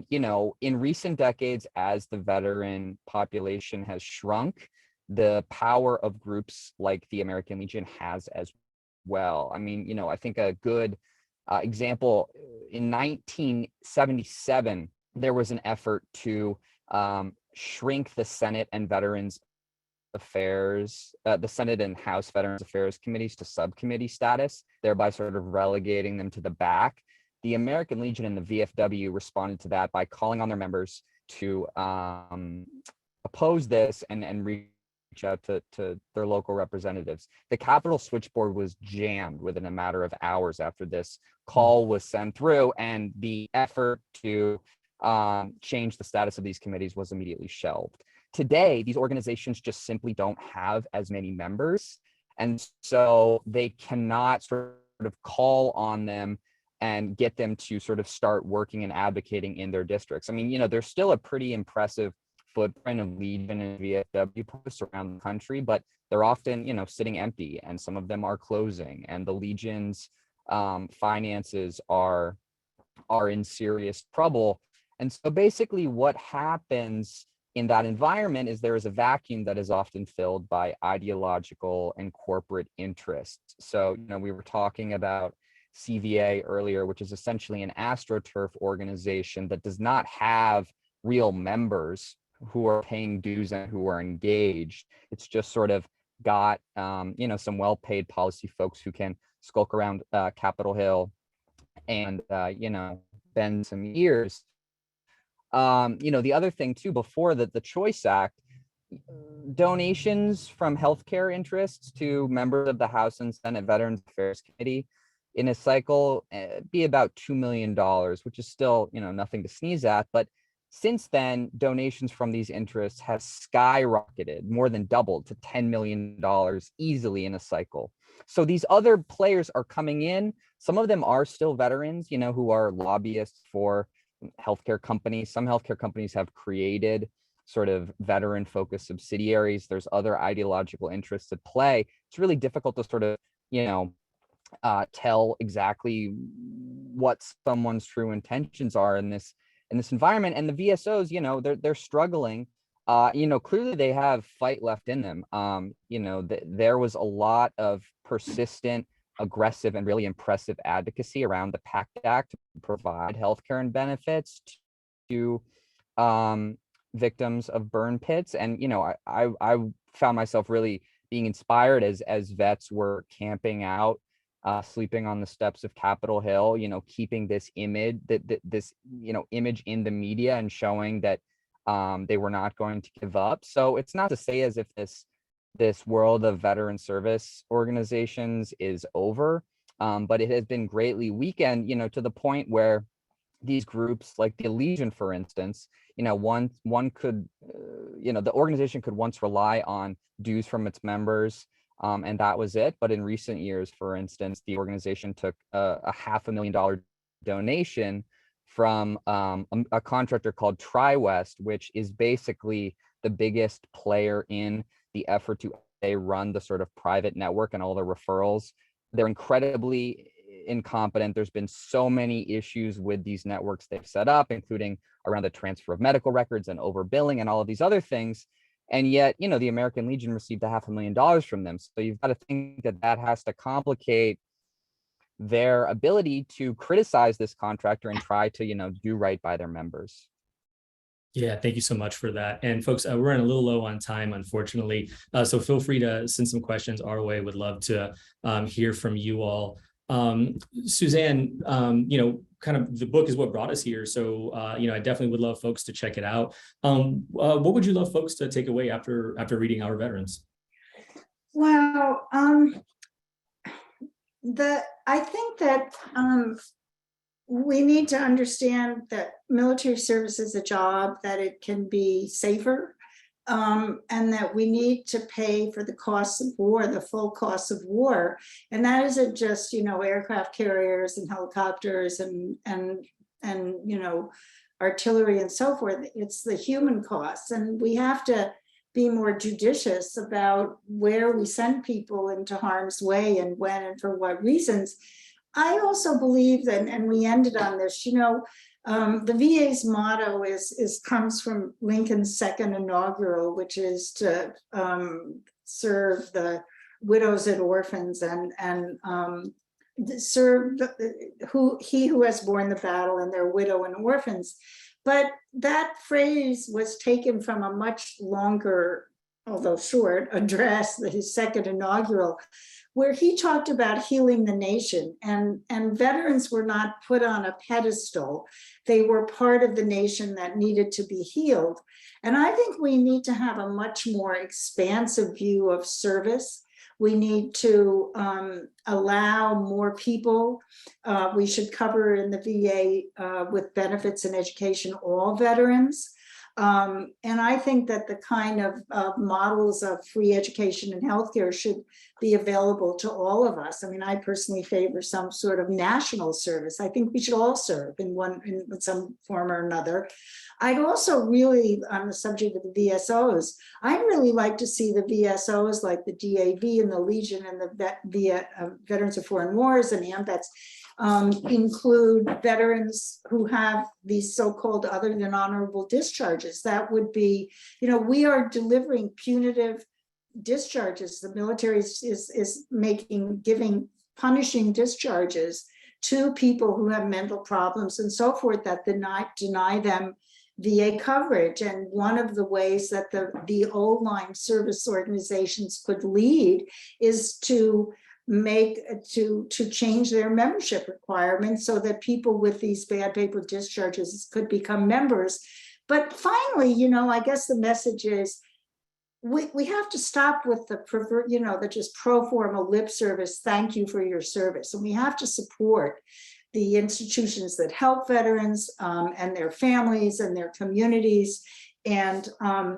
you know, in recent decades, as the veteran population has shrunk, the power of groups like the American Legion has as well. I mean, you know, I think a good example, in 1977, there was an effort to shrink the Senate and Veterans Affairs, the Senate and House Veterans Affairs committees to subcommittee status, thereby sort of relegating them to the back. The American Legion and the VFW responded to that by calling on their members to oppose this and reach out to their local representatives. The Capitol switchboard was jammed within a matter of hours after this call was sent through, and the effort to change the status of these committees was immediately shelved. Today, these organizations just simply don't have as many members, and so they cannot sort of call on them and get them to sort of start working and advocating in their districts. I mean, you know, there's still a pretty impressive footprint of Legion and VFW posts around the country, but they're often, you know, sitting empty, and some of them are closing, and the Legion's finances are in serious trouble. And so basically what happens in that environment is there is a vacuum that is often filled by ideological and corporate interests. So, you know, we were talking about CVA earlier, which is essentially an AstroTurf organization that does not have real members who are paying dues and who are engaged. It's just sort of got, you know, some well-paid policy folks who can skulk around Capitol Hill and, you know, bend some ears. You know, the other thing too, before the Choice Act, donations from healthcare interests to members of the House and Senate Veterans Affairs Committee in a cycle be about $2 million, which is still, you know, nothing to sneeze at, but Since then, donations from these interests have skyrocketed, more than doubled to $10 million easily in a cycle. So these other players are coming in. Some of them are still veterans, who are lobbyists for healthcare companies. Some healthcare companies have created sort of veteran-focused subsidiaries. There's other ideological interests at play. It's really difficult to sort of, tell exactly what someone's true intentions are in this environment. And the VSOs, they're struggling. Clearly they have fight left in them. There was a lot of persistent, aggressive, and really impressive advocacy around the PACT Act to provide healthcare and benefits to victims of burn pits. And I found myself really being inspired as vets were camping out, sleeping on the steps of Capitol Hill, keeping this image, image in the media and showing that they were not going to give up. So it's not to say as if this world of veteran service organizations is over, but it has been greatly weakened, to the point where these groups like the Legion, for instance, one could, the organization could once rely on dues from its members, and that was it. But in recent years, for instance, the organization took a $500,000 donation from a contractor called TriWest, which is basically the biggest player in the effort to run the sort of private network and all the referrals. They're incredibly incompetent. There's been so many issues with these networks they've set up, including around the transfer of medical records and overbilling and all of these other things. And yet, the American Legion received $500,000 from them. So you've got to think that has to complicate their ability to criticize this contractor and try to, do right by their members. Yeah, thank you so much for that. And folks, we're running a little low on time, unfortunately. So feel free to send some questions our way. Would love to hear from you all. Suzanne, kind of the book is what brought us here. So, I definitely would love folks to check it out. What would you love folks to take away after reading Our Veterans? Well, I think that we need to understand that military service is a job, that it can be safer, and that we need to pay for the costs of war, the full costs of war. And that isn't just, aircraft carriers and helicopters and artillery and so forth. It's the human costs. And we have to be more judicious about where we send people into harm's way and when and for what reasons. I also believe that, and we ended on this, the VA's motto comes from Lincoln's second inaugural, which is to serve the widows and orphans and serve he who has borne the battle and their widow and orphans. But that phrase was taken from a much longer, although short, address, his second inaugural, where he talked about healing the nation, and veterans were not put on a pedestal. They were part of the nation that needed to be healed. And I think we need to have a much more expansive view of service. We need to allow more people. We should cover in the VA with benefits and education all veterans. And I think that the kind of models of free education and healthcare should be available to all of us. I mean, I personally favor some sort of national service. I think we should all serve in some form or another. I'd also really, on the subject of the VSOs, I'd really like to see the VSOs like the DAV and the Legion and the Veterans of Foreign Wars and AMVETS include veterans who have these so-called other than honorable discharges. That would be, we are delivering punitive discharges. The military is giving punishing discharges to people who have mental problems and so forth that deny them VA coverage. And one of the ways that the old line service organizations could lead is to change their membership requirements so that people with these bad paper discharges could become members. But finally, I guess the message is we have to stop with the just pro forma lip service, thank you for your service. And we have to support the institutions that help veterans and their families and their communities. And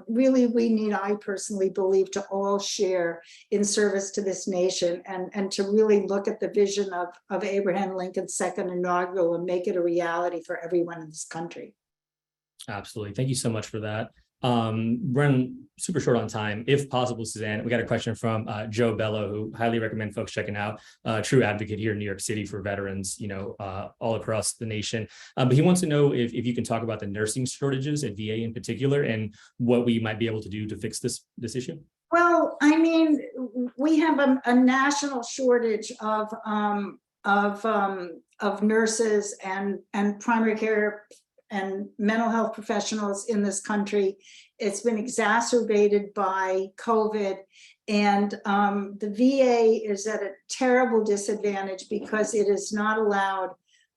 really, we need, I personally believe, to all share in service to this nation and to really look at the vision of Abraham Lincoln's second inaugural and make it a reality for everyone in this country. Absolutely. Thank you so much for that. Run super short on time. If possible, Suzanne, we got a question from Joe Bello, who highly recommend folks checking out, true advocate here in New York City for veterans, all across the nation. But he wants to know if you can talk about the nursing shortages at VA in particular and what we might be able to do to fix this issue. Well, I mean, we have a national shortage of nurses and primary care and mental health professionals in this country. It's been exacerbated by COVID, and the VA is at a terrible disadvantage because it is not allowed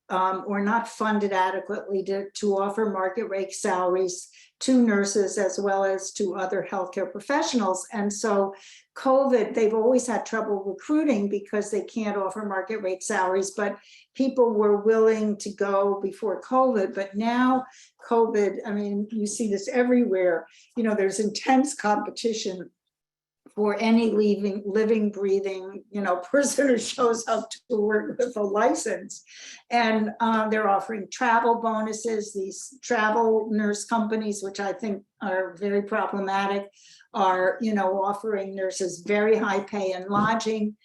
or not funded adequately to offer market rate salaries to nurses as well as to other healthcare professionals. And so COVID, they've always had trouble recruiting because they can't offer market rate salaries, but people were willing to go before COVID. But now COVID, I mean, you see this everywhere, there's intense competition for any living, breathing, person who shows up to work with a license. And they're offering travel bonuses. These travel nurse companies, which I think are very problematic, are, offering nurses very high pay and lodging.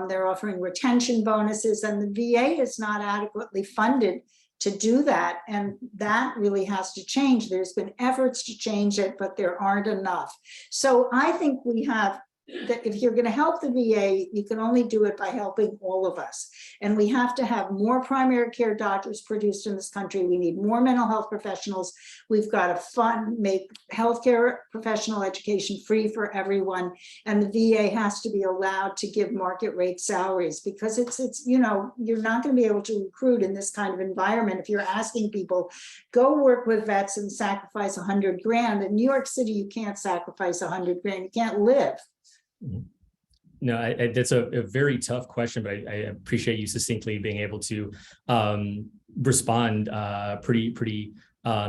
They're offering retention bonuses, and the VA is not adequately funded to do that. And that really has to change. There's been efforts to change it, but there aren't enough. So I think we have that if you're going to help the VA, you can only do it by helping all of us. And we have to have more primary care doctors produced in this country. We need more mental health professionals. We've got to make healthcare professional education free for everyone. And the VA has to be allowed to give market rate salaries, because you're not going to be able to recruit in this kind of environment. If you're asking people, go work with vets and sacrifice $100 grand. In New York City, you can't sacrifice $100 grand. You can't live. No, that's a very tough question, but I appreciate you succinctly being able to respond pretty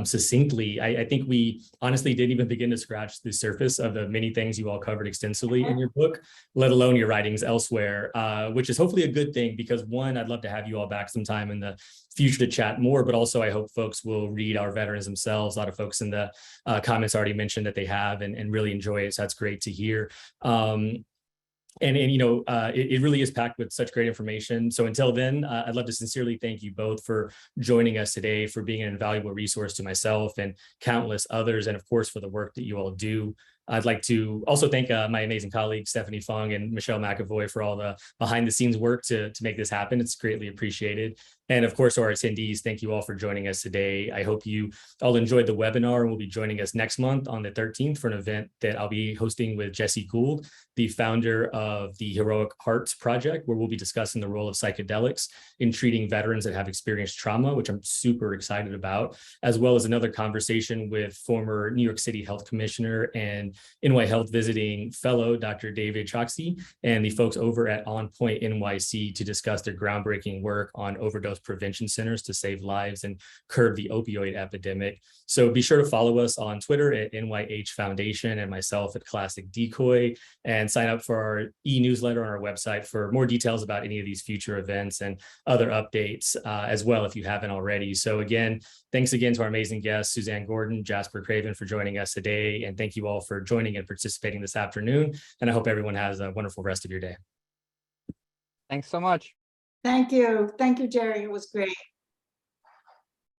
succinctly. I think we honestly didn't even begin to scratch the surface of the many things you all covered extensively in your book, let alone your writings elsewhere, which is hopefully a good thing, because one, I'd love to have you all back sometime in the future to chat more, but also I hope folks will read our veterans themselves. A lot of folks in the comments already mentioned that they have and really enjoy it, so that's great to hear. It really is packed with such great information. So until then, I'd love to sincerely thank you both for joining us today, for being an invaluable resource to myself and countless others, and of course, for the work that you all do. I'd like to also thank my amazing colleagues, Stephanie Fung and Michelle McAvoy, for all the behind the scenes work to make this happen. It's greatly appreciated. And of course, our attendees, thank you all for joining us today. I hope you all enjoyed the webinar and will be joining us next month on the 13th for an event that I'll be hosting with Jesse Gould, the founder of the Heroic Hearts Project, where we'll be discussing the role of psychedelics in treating veterans that have experienced trauma, which I'm super excited about, as well as another conversation with former New York City Health Commissioner and NYHealth visiting fellow Dr. David Choksi and the folks over at On Point NYC to discuss their groundbreaking work on overdose prevention centers to save lives and curb the opioid epidemic. So be sure to follow us on Twitter at NYH Foundation and myself at Classic Decoy, and sign up for our e-newsletter on our website for more details about any of these future events and other updates as well, if you haven't already. So again, thanks again to our amazing guests, Suzanne Gordon, Jasper, Craven, for joining us today. And thank you all for joining and participating this afternoon. And I hope everyone has a wonderful rest of your day. Thanks so much. Thank you. Thank you, Jerry. It was great.